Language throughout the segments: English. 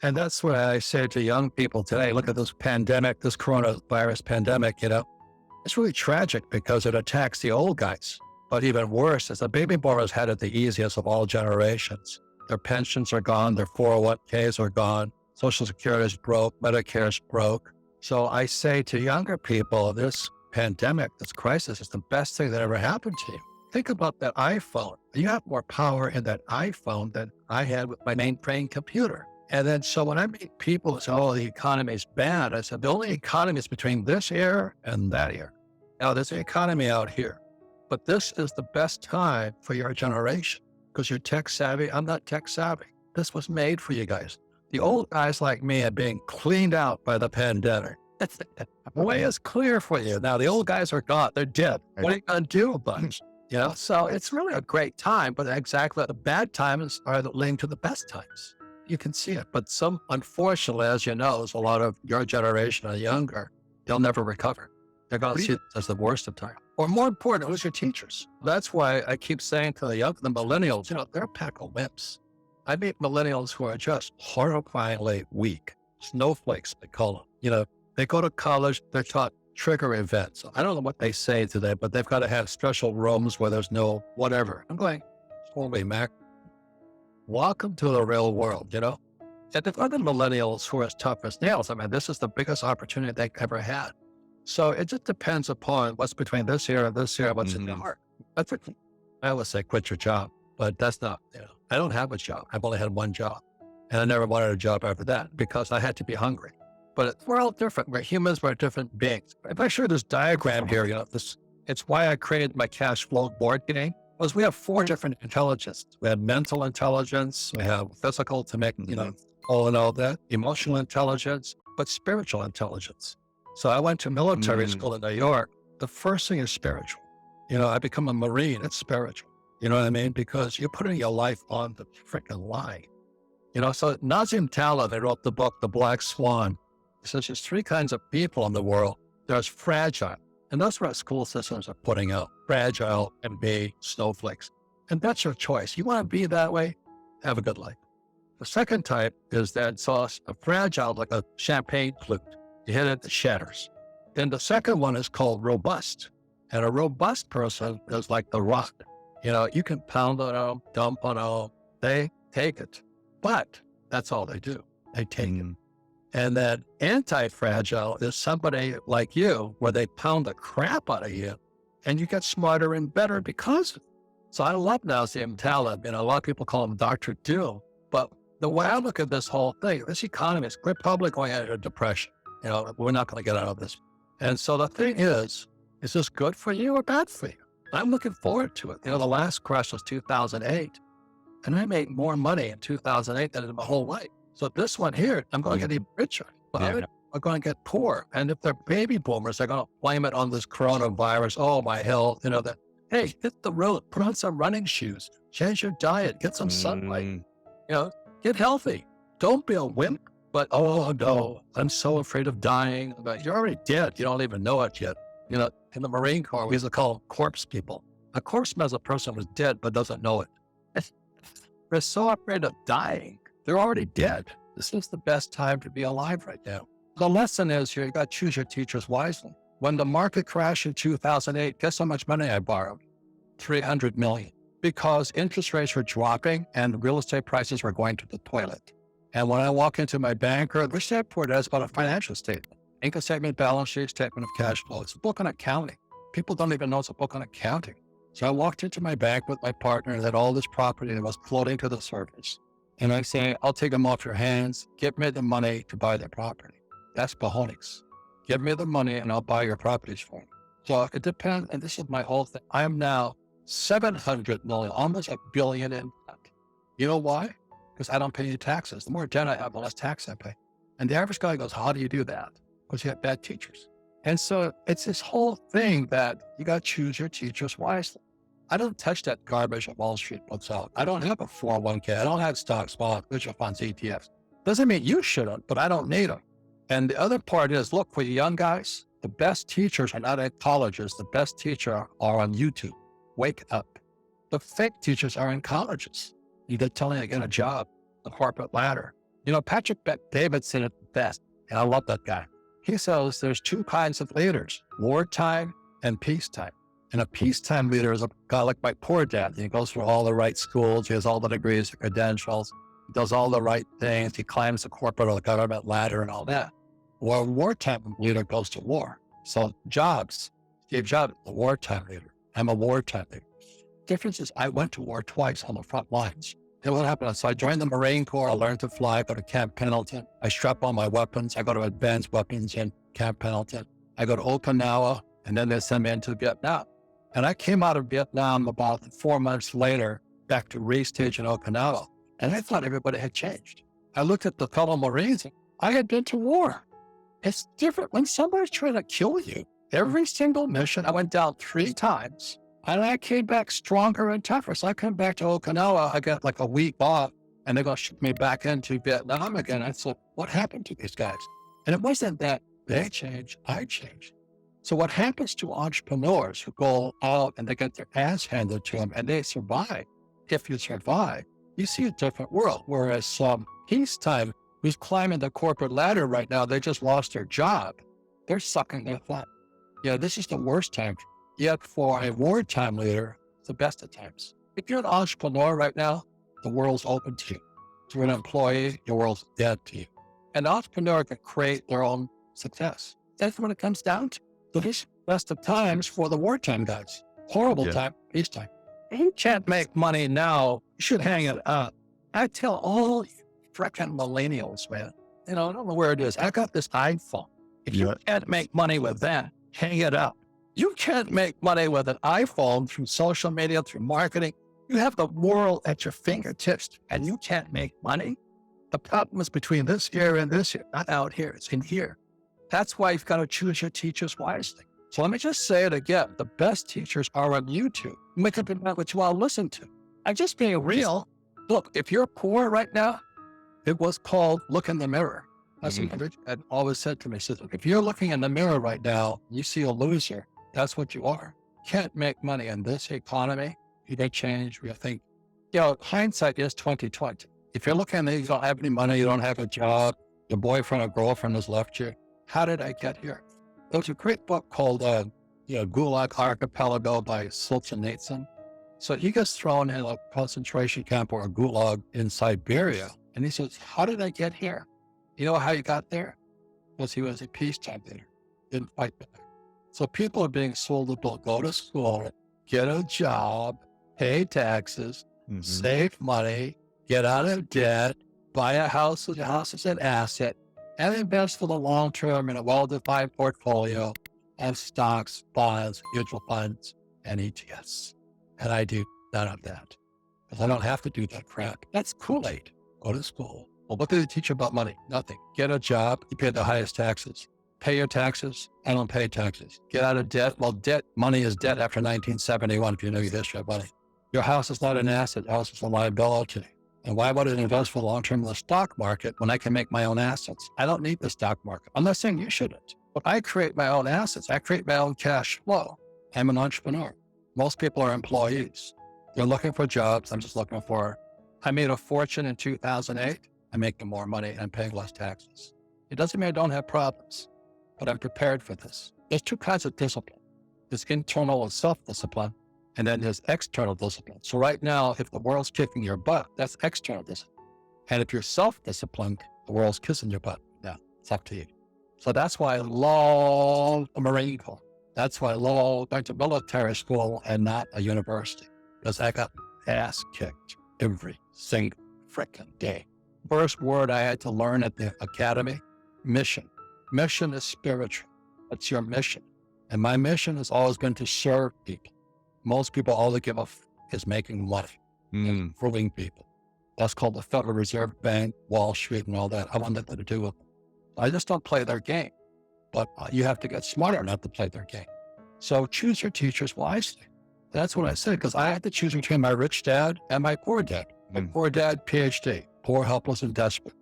And that's what I say to young people today. Look at this pandemic, this coronavirus pandemic, it's really tragic because it attacks the old guys. But even worse is the baby boomers had it the easiest of all generations. Their pensions are gone. Their 401ks are gone. Social Security is broke. Medicare is broke. So I say to younger people, this pandemic, this crisis is the best thing that ever happened to you. Think about that iPhone. You have more power in that iPhone than I had with my mainframe computer. And then, so when I meet people who say, oh, the economy is bad, I said, the only economy is between this year and that year. Now, there's an economy out here, but this is the best time for your generation because you're tech savvy. I'm not tech savvy. This was made for you guys. The old guys like me are being cleaned out by the pandemic. The way is clear for you. Now, the old guys are gone. They're dead. What are you going to do about it? So it's really a great time, but exactly the bad times are linked to the best times. You can see it. But unfortunately, as you know, a lot of your generation and younger, they'll never recover. They're going to see it as the worst of time. Or more important, who's your teachers? That's why I keep saying to the millennials, they're a pack of wimps. I meet millennials who are just horrifyingly weak. Snowflakes, they call them. They go to college, they're taught trigger events. I don't know what they say to them, but they've got to have special rooms where there's no whatever. I'm going, holy mac. Welcome to the real world, And the other millennials who are as tough as nails, this is the biggest opportunity they've ever had. So it just depends upon what's between this year and this year, what's in your heart. That's what I always say, quit your job, but that's not, I don't have a job. I've only had one job and I never wanted a job after that because I had to be hungry. But we're all different. We're humans, we're different beings. If I show this diagram here, it's why I created my cash flow board game. Was we have 4 different intelligences. We have mental intelligence, we have physical to make, all in all that, emotional intelligence, but spiritual intelligence. So I went to military school in New York. The first thing is spiritual. I become a Marine, it's spiritual. You know what I mean? Because you're putting your life on the freaking line. So Nassim Taleb, they wrote the book, The Black Swan. He says there's 3 kinds of people in the world. There's fragile. And that's what our school systems are putting out. Fragile and be snowflakes. And that's your choice. You want to be that way? Have a good life. The second type is that sauce, a fragile, like a champagne flute. You hit it, it shatters. Then the second one is called robust. And a robust person is like the rock. You can pound on them, dump on them. They take it. But that's all they do. They take it. And then anti-fragile is somebody like you, where they pound the crap out of you and you get smarter and better because of it. So I love Nassim Taleb. A lot of people call him Dr. Doom. But the way I look at this whole thing, this economy is, we're probably going into a depression. We're not going to get out of this. And so the thing is this good for you or bad for you? I'm looking forward to it. The last crash was 2008. And I made more money in 2008 than in my whole life. So this one here, I'm going to get even richer, but I'm going to get poor. And if they're baby boomers, they're going to blame it on this coronavirus. Oh, my health, hey, hit the road, put on some running shoes, change your diet, get some sunlight, get healthy. Don't be a wimp, but, oh no, I'm so afraid of dying. But you're already dead. You don't even know it yet. In the Marine Corps, we used to call them corpse people. A corpse means a person was dead, but doesn't know it. They're so afraid of dying. They're already dead. This is the best time to be alive right now. The lesson is here, you got to choose your teachers wisely. When the market crashed in 2008, guess how much money I borrowed? $300 million. Because interest rates were dropping and real estate prices were going to the toilet. And when I walk into my banker, which they report as about a financial statement, income statement, balance sheet, statement of cash flow. It's a book on accounting. People don't even know it's a book on accounting. So I walked into my bank with my partner and had all this property that was floating to the surface. And I say, I'll take them off your hands. Give me the money to buy the property. That's cojones. Give me the money and I'll buy your properties for you. So it depends. And this is my whole thing. I am now 700 million, almost $1 billion in debt. You know why? Because I don't pay any taxes. The more debt I have, the less tax I pay. And the average guy goes, how do you do that? Because you have bad teachers. And so it's this whole thing that you got to choose your teachers wisely. I don't touch that garbage that Wall Street puts out. I don't have a 401k. I don't have stocks, bonds, mutual funds, ETFs. Doesn't mean you shouldn't, but I don't need them. And the other part is, look, for the young guys, the best teachers are not at colleges. The best teachers are on YouTube. Wake up. The fake teachers are in colleges. They're telling you to get a job, the corporate ladder. Patrick David said it best, and I love that guy. He says there's two kinds of leaders, wartime and peacetime. And a peacetime leader is a guy like my poor dad. He goes through all the right schools. He has all the degrees, the credentials, he does all the right things. He climbs the corporate or the government ladder and all that. Well, a wartime leader goes to war. So Steve Jobs, the wartime leader. I'm a wartime leader. Difference is I went to war twice on the front lines. And what happened? So I joined the Marine Corps. I learned to fly, go to Camp Pendleton. I strap on my weapons. I go to advanced weapons in Camp Pendleton. I go to Okinawa, and then they send me into Vietnam. And I came out of Vietnam about 4 months later, back to Restage in Okinawa. And I thought everybody had changed. I looked at the fellow Marines. I had been to war. It's different when somebody's trying to kill you. Every single mission, I went down 3 times. And I came back stronger and tougher. So I came back to Okinawa. I got like a week off, and they're going to ship me back into Vietnam again. I said, what happened to these guys? And it wasn't that they changed, I changed. So what happens to entrepreneurs who go out and they get their ass handed to them and they survive? If you survive, you see a different world. Whereas peacetime, who's climbing the corporate ladder right now, they just lost their job. They're sucking their thumb. This is the worst time. Yet for a wartime leader, it's the best of times. If you're an entrepreneur right now, the world's open to you. If you're an employee, your world's dead to you. An entrepreneur can create their own success. That's what it comes down to. So this best of times for the wartime guys. Horrible time, peacetime. If you can't make money now, you should hang it up. I tell all you freaking millennials, man, I don't know where it is. I got this iPhone. If you can't make money with that, hang it up. You can't make money with an iPhone through social media, through marketing. You have the world at your fingertips and you can't make money. The problem is between this ear and this ear, not out here, it's in here. That's why you've got to choose your teachers wisely. So let me just say it again. The best teachers are on YouTube. Make up what you want to listen to. I'm just being real. Look, if you're poor right now, it was called look in the mirror. That's what Rich had always said to me. He said, if you're looking in the mirror right now, you see a loser. That's what you are. Can't make money in this economy. You don't change. You think, hindsight is 2020. If you're looking at you don't have any money, you don't have a job, your boyfriend or girlfriend has left you. How did I get here? There's a great book called, Gulag Archipelago by Solzhenitsyn. So he gets thrown in a concentration camp or a gulag in Siberia. And he says, how did I get here? You know how he got there? Because he was a peacetime leader. Didn't fight back. So people are being sold to go to school, get a job, pay taxes, save money, get out of debt, buy a house. The house is an asset, and invest for the long term in a well-defined portfolio of stocks, bonds, mutual funds, and ETFs. And I do none of that because I don't have to do that crap. That's Kool-Aid. Go to school. Well, what did they teach you about money? Nothing. Get a job. You pay the highest taxes. Pay your taxes. I don't pay taxes. Get out of debt. Well, money is debt after 1971, if you know your history of money. Your house is not an asset. Your house is a liability. And why would I invest for the long term in the stock market when I can make my own assets? I don't need the stock market. I'm not saying you shouldn't, but I create my own assets. I create my own cash flow. I'm an entrepreneur. Most people are employees. They're looking for jobs. I made a fortune in 2008. I'm making more money and paying less taxes. It doesn't mean I don't have problems, but I'm prepared for this. There's two kinds of discipline. There's internal self-discipline, and then there's external discipline. So right now, if the world's kicking your butt, that's external discipline. And if you're self-disciplined, the world's kissing your butt. Yeah, it's up to you. So that's why I love the Marine Corps. That's why I love going to military school and not a university, because I got ass kicked every single freaking day. First word I had to learn at the academy, mission. Mission is spiritual. That's your mission. And my mission has always been to serve people. Most people, all they give up is making money and fooling people. That's called the Federal Reserve Bank, Wall Street, and all that. I want nothing to do with them. I just don't play their game. But you have to get smarter not to play their game. So choose your teachers wisely. That's what I said, because I had to choose between my rich dad and my poor dad. My poor dad, PhD, poor, helpless, and desperate.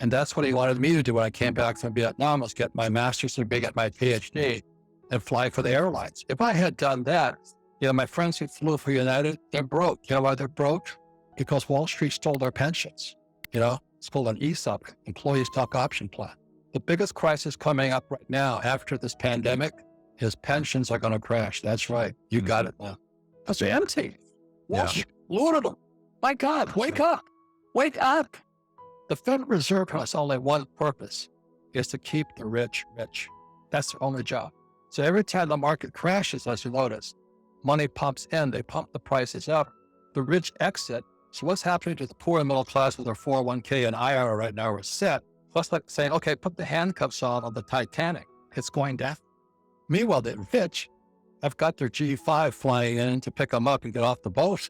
And that's what he wanted me to do when I came back from Vietnam, was get my master's degree, get my PhD, and fly for the airlines. If I had done that, my friends who flew for United, they're broke. You know why they're broke? Because Wall Street stole their pensions. It's called an ESOP, Employee Stock Option Plan. The biggest crisis coming up right now after this pandemic is pensions are going to crash. That's right. You got it now. Because they're empty. Yeah. Load of them. My God, wake up. Wake up. The Federal Reserve has only one purpose, is to keep the rich rich. That's their only job. So every time the market crashes, as you notice, money pumps in, they pump the prices up, the rich exit. So what's happening to the poor and middle class with their 401k and IRA right now are set? That's like saying, okay, put the handcuffs on the Titanic. It's going down. Meanwhile, the rich have got their G5 flying in to pick them up and get off the boat.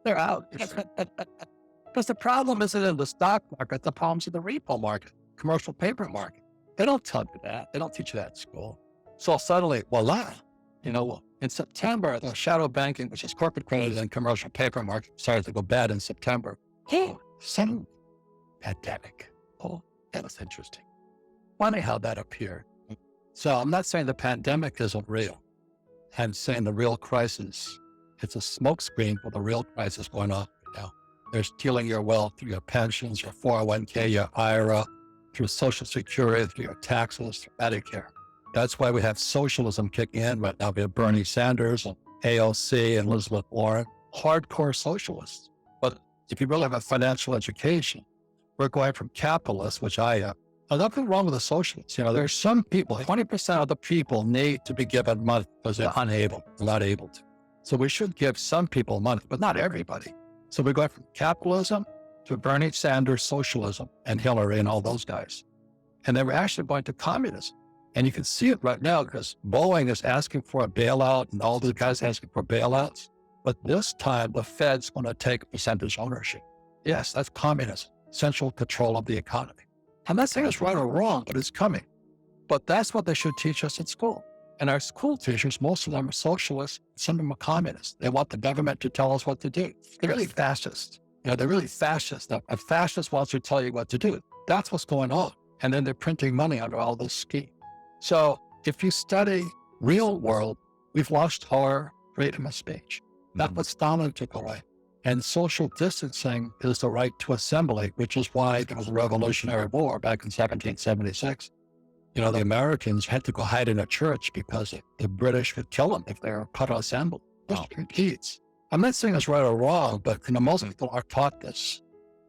They're out. Because the problem isn't in the stock market, the problem's in the repo market, commercial paper market. They don't tell you that. They don't teach you that at school. So suddenly, voila, in September, the shadow banking, which is corporate credit and commercial paper market, started to go bad in September. Oh, some pandemic. Oh, that was interesting. Funny how that appeared. So I'm not saying the pandemic isn't real. I'm saying the real crisis, it's a smokescreen for the real crisis going on right now. They're stealing your wealth through your pensions, your 401k, your IRA, through Social Security, through your taxes, through Medicare. That's why we have socialism kicking in right now. We have Bernie Sanders and AOC and Elizabeth Warren, hardcore socialists. But if you really have a financial education, we're going from capitalists, which I am. There's nothing wrong with the socialists. There's some people, 20% of the people need to be given money because they're unable, they're not able to. So we should give some people money, but not everybody. So we're going from capitalism to Bernie Sanders socialism and Hillary and all those guys. And then we're actually going to communism. And you can see it right now because Boeing is asking for a bailout and all the guys asking for bailouts. But this time the Fed's going to take percentage ownership. Yes, that's communism, central control of the economy. I'm not saying it's right or wrong, but it's coming. But that's what they should teach us in school. And our school teachers, most of them are socialists, some of them are communists. They want the government to tell us what to do. They're really fascist. They're really fascist. A fascist wants to tell you what to do. That's what's going on. And then they're printing money under all this scheme. So if you study real world, we've lost our freedom of speech. That's what Stalin took away. And social distancing is the right to assembly, which is why there was a Revolutionary War back in 1776. The Americans had to go hide in a church because the British would kill them if they were cut or assembled. Repeats. I'm not saying it's right or wrong, but most people are taught this.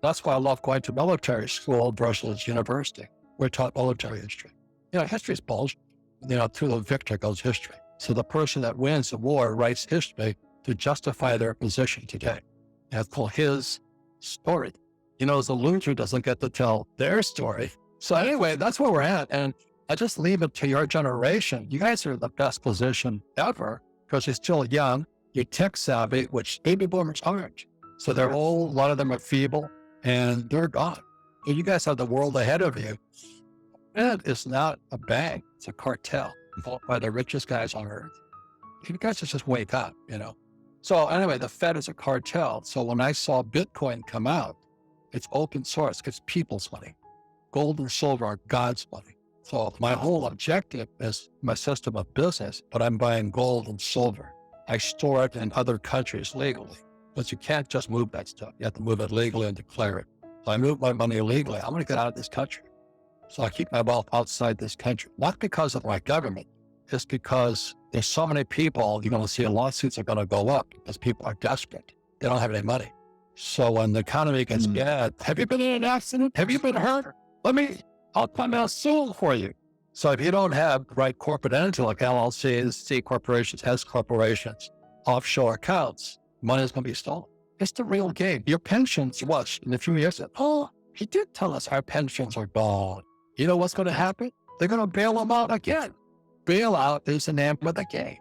That's why I love going to military school versus university. We're taught military history. History is bullshit. Through the victor goes history. So the person that wins the war writes history to justify their position today. That's called his story. The loser doesn't get to tell their story. So anyway, that's where we're at. And I just leave it to your generation. You guys are in the best position ever because you're still young. You're tech savvy, which baby boomers aren't. So they're old. A lot of them are feeble and they're gone. So you guys have the world ahead of you. And it's not a bank. It's a cartel bought by the richest guys on earth. You guys just wake up, So anyway, the Fed is a cartel. So when I saw Bitcoin come out, it's open source. It's people's money. Gold and silver are God's money. So my whole objective is my system of business, but I'm buying gold and silver. I store it in other countries legally, but you can't just move that stuff. You have to move it legally and declare it. So I move my money legally. I'm going to get out of this country. So I keep my wealth outside this country, not because of my government. It's because there's so many people, you're going to see lawsuits are going to go up because people are desperate. They don't have any money. So when the economy gets bad, have you been in an accident? Have you been hurt? I'll come out soon for you. So if you don't have the right corporate entity like LLCs, C corporations, S corporations, offshore accounts, money is going to be stolen. It's the real game. Your pensions, watch in a few years, he did tell us our pensions are gone. You know what's going to happen? They're going to bail them out again. Bailout is the name of the game.